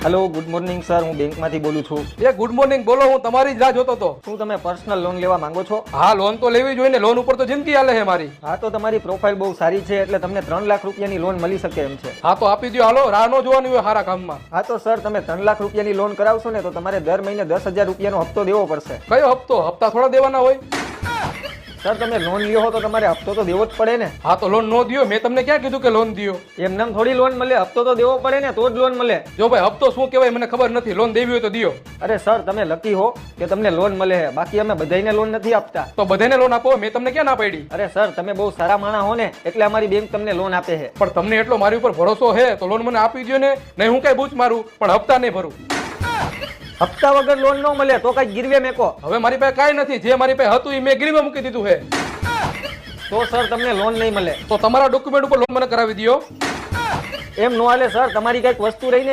Hello good morning sir, હું બેંકમાંથી બોલું છું. એ ગુડ મોર્નિંગ બોલો. હું તમારી જ રાહ જોતો હતો. શું તમે પર્સનલ લોન લેવા માંગો છો? હા, લોન તો લેવી જોઈએ ને. લોન ઉપર તો જિંદગી હાલે છે મારી. હા, તો તમારી પ્રોફાઇલ બહુ સારી છે એટલે તમને 3 લાખ રૂપિયાની લોન મળી શકે એમ છે. હા તો આપી દો. હાલો, રાહ ન જોવાની હોય સારા કામમાં. હા તો સર, તમે 3 લાખ રૂપિયાની લોન કરાવશો ને તો તમારે દર મહિને 10,000 રૂપિયાનો હપ્તો દેવો પડશે. કયો હપ્તો? હપ્તા થોડા દેવાના હોય. સર, તમે લોન લ્યો હો તો તમારે હપ્તો તો દેવો જ પડે ને. હા તો લોન નો દિયો. મેં તમને ક્યાં કીધું કે લોન દિયો? એમનેમ થોડી લોન મળે, હપ્તો તો દેવો પડે ને, તો જ લોન મળે. જો ભાઈ, હપ્તો શું કહેવાય મને ખબર નથી. લોન દેવી હોય તો દિયો. અરે સર, તમે લકી હો કે તમને લોન મળે છે, બાકી અમે બધાઈને લોન નથી આપતા. તો બધાને લોન આપો. મેં તમને ક્યાં ના પાડી? અરે સર, તમે બહુ સારા માણસ હો ને એટલે અમારી બેંક તમને લોન આપે છે. પણ તમને એટલો મારી ઉપર ભરોસો છે તો લોન મને આપી દો ને. નહીં હું કઈ બૂચ મારું પણ હપ્તા નહીં ભરું. હપ્તા વગર લોન ન મળે તો કઈ ગીરવે મેકો. હવે મારી પાસે કાંઈ નથી. જે મારી પાસે હતું એ મેં ગીરવે મૂકી દીધું છે. તો સર તમને લોન નહીં મળે. તો તમારા ડોક્યુમેન્ટ ઉપર લોન મને કરાવી દો. એમ નો હાલે સર, તમારી કઈક વસ્તુ રહીને